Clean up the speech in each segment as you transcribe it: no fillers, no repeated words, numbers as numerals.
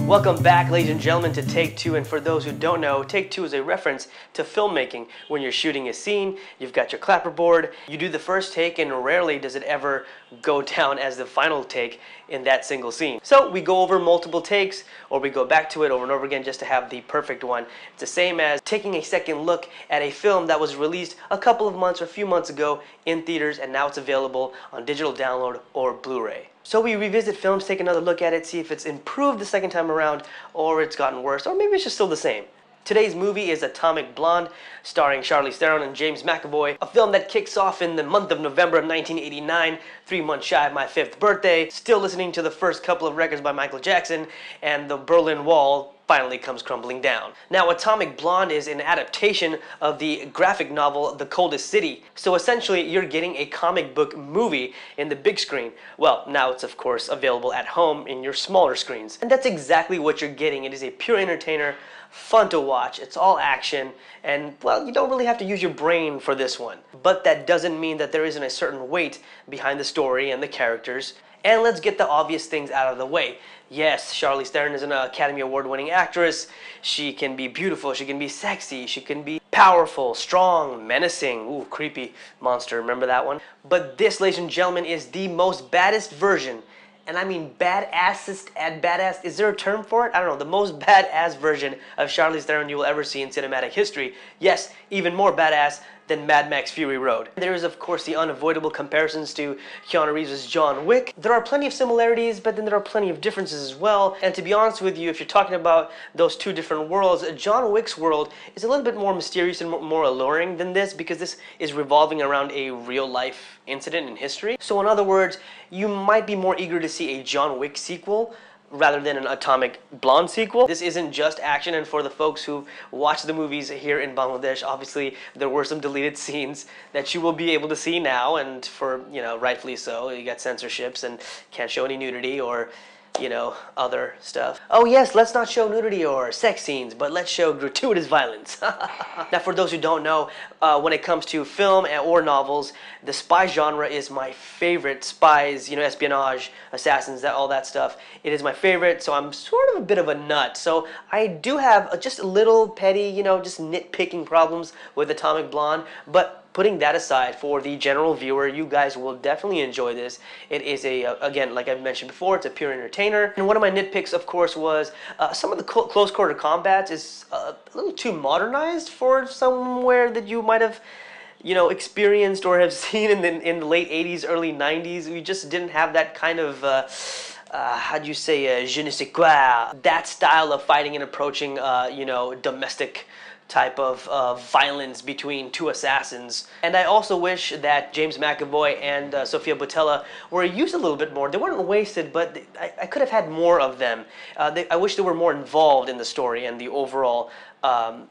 Welcome back, ladies and gentlemen, to Take Two. And for those who don't know, Take Two is a reference to filmmaking. When you're shooting a scene, you've got your clapperboard, you do the first take, and rarely does it ever go down as the final take in that single scene. So we go over multiple takes, or we go back to it over and over again just to have the perfect one. It's the same as taking a second look at a film that was released a couple of months or a few months ago in theaters, and now it's available on digital download or Blu-ray. So we revisit films, take another look at it, see if it's improved the second time around, or it's gotten worse, or maybe it's just still the same. Today's movie is Atomic Blonde, starring Charlize Theron and James McAvoy, a film that kicks off in the month of November of 1989, 3 months shy of my 5th birthday, still listening to the first couple of records by Michael Jackson, and the Berlin Wall finally comes crumbling down. Now, Atomic Blonde is an adaptation of the graphic novel The Coldest City, so essentially you're getting a comic book movie in the big screen. Well, now it's of course available at home in your smaller screens. And that's exactly what you're getting. It is a pure entertainer, fun to watch, it's all action, and well, you don't really have to use your brain for this one. But that doesn't mean that there isn't a certain weight behind the story and the characters. And let's get the obvious things out of the way. Yes, Charlize Theron is an Academy Award-winning actress. She can be beautiful, she can be sexy, she can be powerful, strong, menacing. Ooh, creepy monster, remember that one? But this, ladies and gentlemen, is the most baddest version, and I mean badassest and badass, is there a term for it? I don't know, the most badass version of Charlize Theron you will ever see in cinematic history. Yes, even more badass than Mad Max Fury Road. There is of course the unavoidable comparisons to Keanu Reeves' John Wick. There are plenty of similarities, but then there are plenty of differences as well. And to be honest with you, if you're talking about those two different worlds, John Wick's world is a little bit more mysterious and more alluring than this, because this is revolving around a real life incident in history. So in other words, you might be more eager to see a John Wick sequel rather than an Atomic Blonde sequel. This isn't just action, and for the folks who watch the movies here in Bangladesh, obviously there were some deleted scenes that you will be able to see now, and for, you know, rightfully so. You got censorships and can't show any nudity or, you know, other stuff. Oh yes, let's not show nudity or sex scenes, but let's show gratuitous violence. Now, for those who don't know, when it comes to film or novels, the spy genre is my favorite. Spies, you know, espionage, assassins, all that stuff. It is my favorite, so I'm sort of a bit of a nut. So I do have just a little petty, you know, just nitpicking problems with Atomic Blonde, but putting that aside, for the general viewer, you guys will definitely enjoy this. It is again, like I've mentioned before, it's a pure entertainer. And one of my nitpicks, of course, was some of the close quarter combats is a little too modernized for somewhere that you might have, you know, experienced or have seen in the late 80s, early 90s. We just didn't have that kind of how do you say, je ne sais quoi, that style of fighting and approaching, you know, domestic type of violence between two assassins. And I also wish that James McAvoy and Sofia Boutella were used a little bit more. They weren't wasted, but I could have had more of them. I wish they were more involved in the story and the overall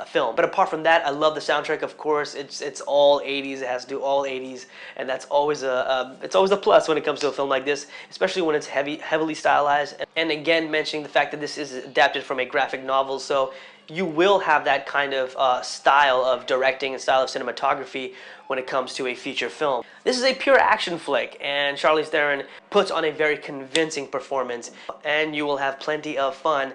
film. But apart from that, I love the soundtrack, of course. It's all 80s, it has to do all 80s, and that's always it's always a plus when it comes to a film like this, especially when it's heavily stylized. And again, mentioning the fact that this is adapted from a graphic novel, so you will have that kind of style of directing and style of cinematography when it comes to a feature film. This is a pure action flick, and Charlize Theron puts on a very convincing performance, and you will have plenty of fun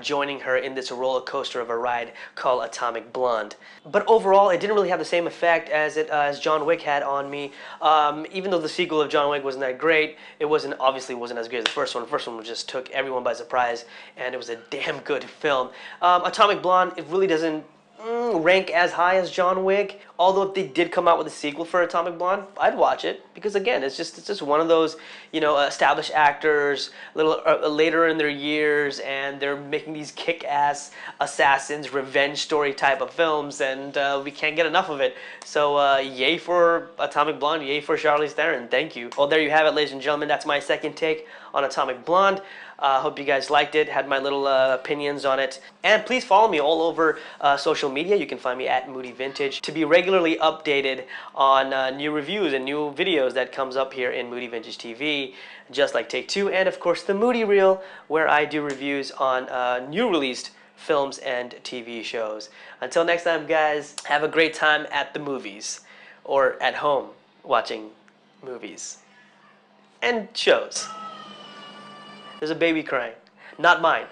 joining her in this roller coaster of a ride called Atomic Blonde. But overall, it didn't really have the same effect as John Wick had on me. Even though the sequel of John Wick wasn't that great, it obviously wasn't as great as the first one. The first one just took everyone by surprise, and it was a damn good film. Atomic Blonde, it really doesn't rank as high as John Wick. Although if they did come out with a sequel for Atomic Blonde, I'd watch it, because again, it's just one of those, you know, established actors, a little later in their years, and they're making these kick-ass assassins, revenge story type of films, and we can't get enough of it. So yay for Atomic Blonde, yay for Charlize Theron. Thank you. Well, there you have it, ladies and gentlemen. That's my second take on Atomic Blonde. Hope you guys liked it, had my little opinions on it. And please follow me all over social media. You can find me at Moody Vintage to be regularly updated on new reviews and new videos that comes up here in Moody Vintage TV, just like Take Two, and of course the Moody Reel, where I do reviews on new released films and TV shows. Until next time, guys, have a great time at the movies, or at home watching movies and shows. There's a baby crying. not mine.